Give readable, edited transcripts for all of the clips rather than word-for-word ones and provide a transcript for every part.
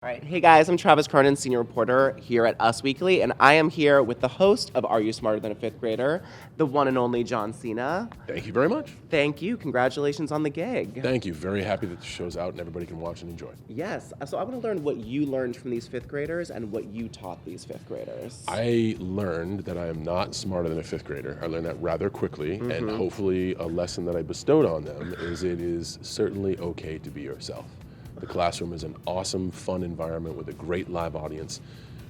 All right, hey guys, I'm Travis Cronin, senior reporter here at Us Weekly, and I am here with the host of Are You Smarter Than a Fifth Grader, the one and only John Cena. Thank you very much. Thank you. Congratulations on the gig. Thank you. Very happy that the show's out and everybody can watch and enjoy. Yes. So I want to learn what you learned from these fifth graders and what you taught these fifth graders. I learned that I am not smarter than a fifth grader. I learned that rather quickly, and hopefully a lesson that I bestowed on them is it is certainly okay to be yourself. The classroom is an awesome, fun environment with a great live audience.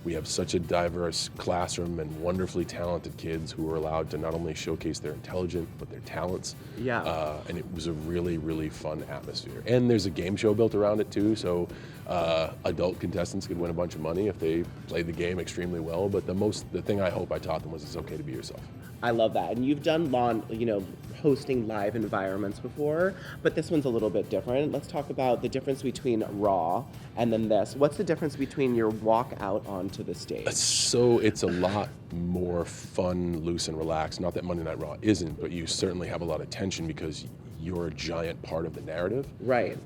We have such a diverse classroom and wonderfully talented kids who are allowed to not only showcase their intelligence, but their talents. Yeah. And it was a really, really fun atmosphere. And there's a game show built around it too, so adult contestants could win a bunch of money if they played the game extremely well. But the thing I hope I taught them was it's okay to be yourself. I love that. And you've done hosting live environments before, but this one's a little bit different. Let's talk about the difference between Raw and then this. What's the difference between your walk out onto the stage? So it's a lot more fun, loose, and relaxed. Not that Monday Night Raw isn't, but you certainly have a lot of tension because you're a giant part of the narrative. Right.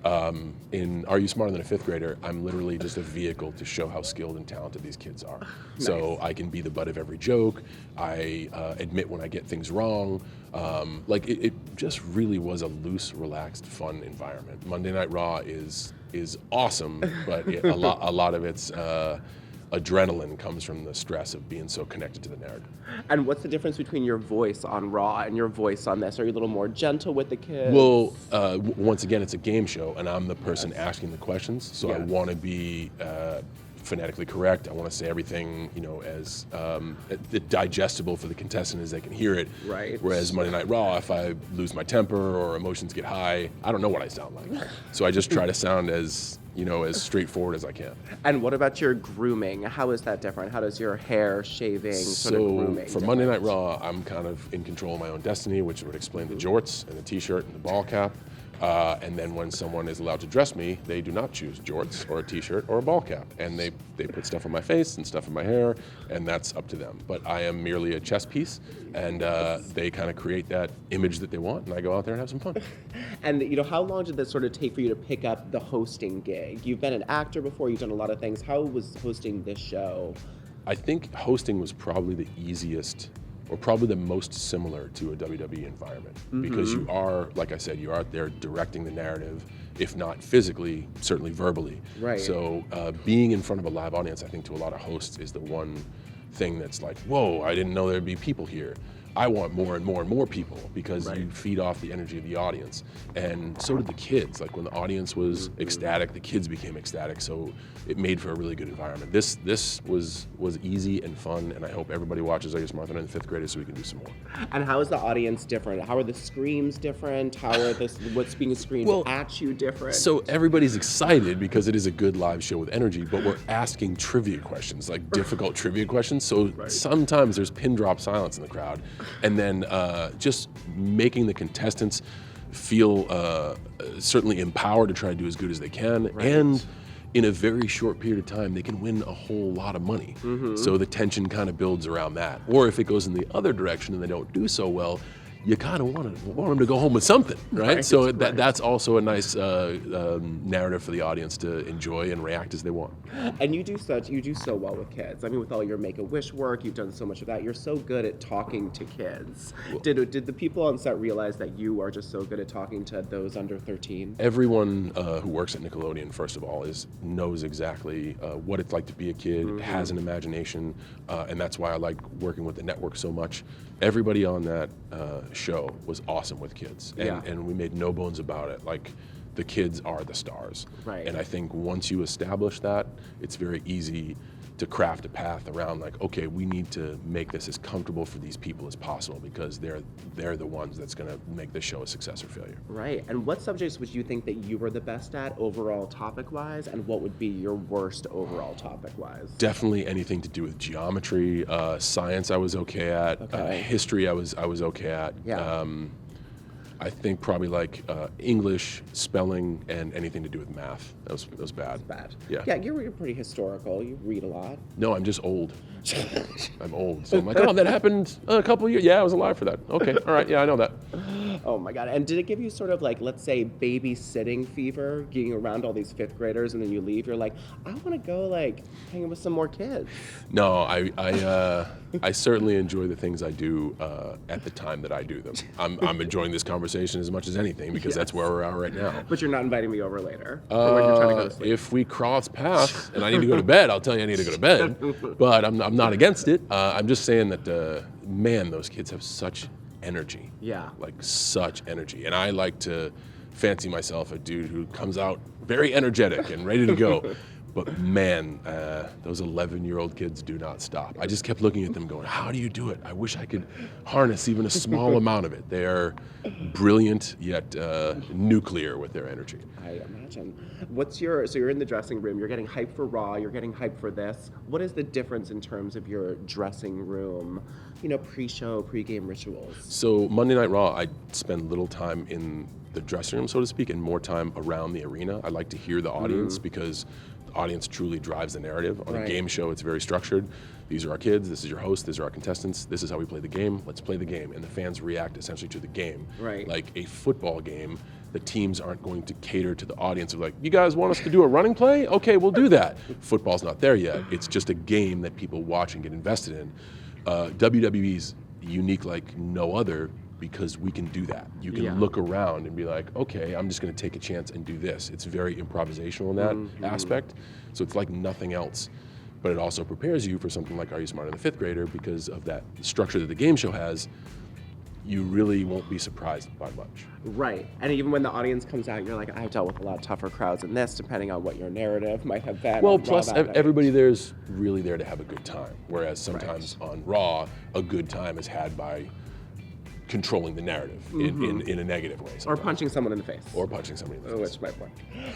In Are You Smarter Than a Fifth Grader, I'm literally just a vehicle to show how skilled and talented these kids are. Nice. So I can be the butt of every joke. I admit when I get things wrong. It just really was a loose, relaxed, fun environment. Monday Night Raw is awesome, but a lot of its adrenaline comes from the stress of being so connected to the narrative. And what's the difference between your voice on Raw and your voice on this? Are you a little more gentle with the kids? Well, once again, it's a game show, and I'm the person asking the questions, so I want to be phonetically correct. I want to say everything, as digestible for the contestant as they can hear it. Right. Whereas Monday Night Raw, if I lose my temper or emotions get high, I don't know what I sound like. So I just try to sound as straightforward as I can. And what about your grooming? How is that different? How does your hair, shaving, sort of grooming for Monday Night Raw, I'm kind of in control of my own destiny, which would explain the jorts and the t-shirt and the ball cap. And then when someone is allowed to dress me, they do not choose jorts or a t-shirt or a ball cap. And they put stuff on my face and stuff in my hair, and that's up to them. But I am merely a chess piece, and they kind of create that image that they want, and I go out there and have some fun. And how long did this sort of take for you to pick up the hosting gig? You've been an actor before, you've done a lot of things. How was hosting this show? I think hosting was probably the easiest or probably the most similar to a WWE environment because you are, like I said, you're out there directing the narrative, if not physically, certainly verbally. Right. So being in front of a live audience, I think to a lot of hosts is the one thing that's like, whoa, I didn't know there'd be people here. I want more and more and more people because you feed off the energy of the audience. And so did the kids. Like when the audience was ecstatic, the kids became ecstatic. So it made for a really good environment. This was easy and fun, and I hope everybody watches Are You Smarter Than the Fifth Graders so we can do some more. And how is the audience different? How are the screams different? How are what's being screamed at you different? So everybody's excited because it is a good live show with energy, but we're asking trivia questions, like difficult trivia questions. So sometimes there's pin drop silence in the crowd. And then just making the contestants feel certainly empowered to try to do as good as they can. Right. And in a very short period of time, they can win a whole lot of money. So the tension kind of builds around that. Or if it goes in the other direction and they don't do so well, you kind of want them to go home with something, right? So that's also a nice narrative for the audience to enjoy and react as they want. And you do so well with kids. I mean, with all your Make-A-Wish work, you've done so much of that. You're so good at talking to kids. Did the people on set realize that you are just so good at talking to those under 13? Everyone who works at Nickelodeon, first of all, knows exactly what it's like to be a kid, has an imagination, and that's why I like working with the network so much. Everybody on that show was awesome with kids, and we made no bones about it. Like, the kids are the stars. Right. And I think once you establish that, it's very easy to craft a path around, like, okay, we need to make this as comfortable for these people as possible because they're the ones that's going to make this show a success or failure. Right. And what subjects would you think that you were the best at overall topic-wise, and what would be your worst overall topic-wise? Definitely anything to do with geometry, science I was okay at, history I was okay at. Yeah. I think probably like English, spelling, and anything to do with math. That was bad. It's bad. Yeah. Yeah, you're pretty historical. You read a lot. No, I'm just old. I'm old. So I'm like, oh, that happened a couple of years. Yeah, I was alive for that. Okay, all right, yeah, I know that. Oh my God. And did it give you sort of like, let's say, babysitting fever, getting around all these fifth graders and then you leave, you're like, I want to go like hang with some more kids? No, I certainly enjoy the things I do at the time that I do them. I'm enjoying this conversation as much as anything because that's where we're at right now. But you're not inviting me over later for when you're trying to go to sleep. If we cross paths and I need to go to bed, I'll tell you I need to go to bed. But I'm not against it. I'm just saying that, man, those kids have such energy. Yeah. Like such energy. And I like to fancy myself a dude who comes out very energetic and ready to go. But man, those 11-year-old kids do not stop. I just kept looking at them going, how do you do it? I wish I could harness even a small amount of it. They are brilliant, yet nuclear with their energy. I imagine. So you're in the dressing room, you're getting hyped for Raw, you're getting hyped for this. What is the difference in terms of your dressing room, pre-show, pre-game rituals? So Monday Night Raw, I spend little time in the dressing room, so to speak, and more time around the arena. I like to hear the audience because the audience truly drives the narrative. On a game show, it's very structured. These are our kids, this is your host, these are our contestants, this is how we play the game, let's play the game. And the fans react essentially to the game. Right. Like a football game, the teams aren't going to cater to the audience of like, you guys want us to do a running play? Okay, we'll do that. Football's not there yet. It's just a game that people watch and get invested in. WWE's unique like no other because we can do that. You can look around and be like, okay, I'm just gonna take a chance and do this. It's very improvisational in that aspect. So it's like nothing else. But it also prepares you for something like Are You Smarter Than a Fifth Grader? Because of that structure that the game show has, you really won't be surprised by much. Right. And even when the audience comes out, you're like, I've dealt with a lot tougher crowds than this, depending on what your narrative might have been. Well, plus everybody there's really there to have a good time. Whereas sometimes on Raw, a good time is had by controlling the narrative in a negative way. Or punching someone in the face. Or punching somebody in the face. Which might work.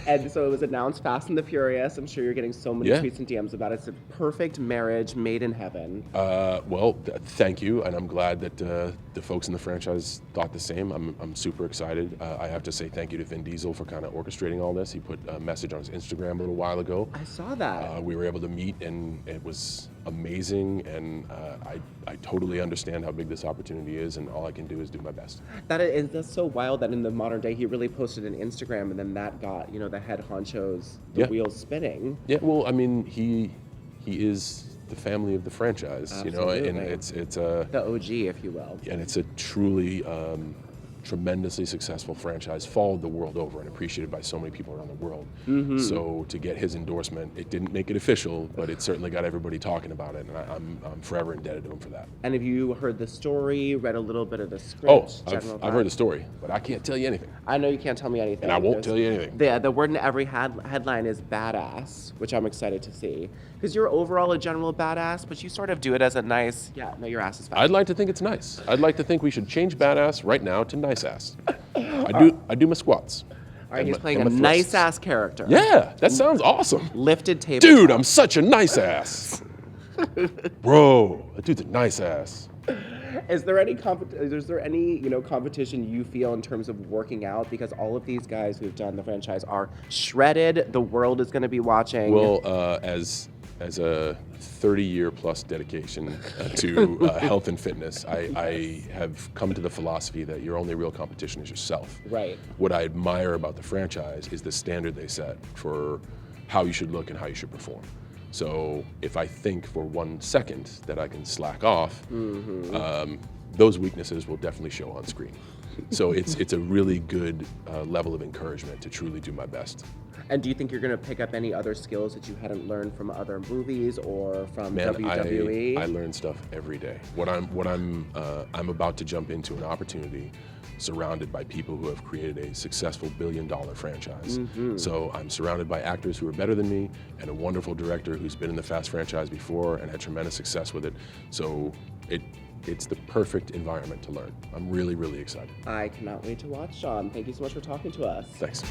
And so it was announced Fast and the Furious. I'm sure you're getting so many tweets and DMs about it. It's a perfect marriage made in heaven. Thank you, and I'm glad that the folks in the franchise thought the same. I'm super excited. I have to say thank you to Vin Diesel for kind of orchestrating all this. He put a message on his Instagram a little while ago. I saw that. We were able to meet, and it was amazing, and I totally understand how big this opportunity is, and all I can do is do my best. That's so wild that in the modern day he really posted an Instagram, and then that got the head honchos wheels spinning. Yeah, well, I mean he is the family of the franchise, Absolutely. and it's the OG, if you will. And it's a truly tremendously successful franchise, followed the world over and appreciated by so many people around the world. So to get his endorsement, it didn't make it official, but it certainly got everybody talking about it, and I'm forever indebted to him for that. And have you heard the story, read a little bit of the script? Oh, I've heard the story, but I can't tell you anything. I know you can't tell me anything. And I won't tell you anything. The word in every headline is badass, which I'm excited to see. Because you're overall a general badass, but you sort of do it as a nice, your ass is fat. I'd like to think it's nice. I'd like to think we should change badass right now to nice ass. I do my squats. All right, he's playing a nice ass character. Yeah, that sounds awesome. Lifted table. Dude, I'm such a nice ass. Bro, that dude's a nice ass. Is there any competition you feel in terms of working out? Because all of these guys who've done the franchise are shredded. The world is going to be watching. Well, as a 30-year plus dedication to health and fitness, I have come to the philosophy that your only real competition is yourself. Right. What I admire about the franchise is the standard they set for how you should look and how you should perform. So if I think for 1 second that I can slack off, those weaknesses will definitely show on screen. So it's a really good level of encouragement to truly do my best. And do you think you're going to pick up any other skills that you hadn't learned from other movies or from WWE? I learn stuff every day. I'm about to jump into an opportunity surrounded by people who have created a successful billion-dollar franchise. So I'm surrounded by actors who are better than me and a wonderful director who's been in the Fast franchise before and had tremendous success with it. So it's the perfect environment to learn. I'm really, really excited. I cannot wait to watch, Sean. Thank you so much for talking to us. Thanks.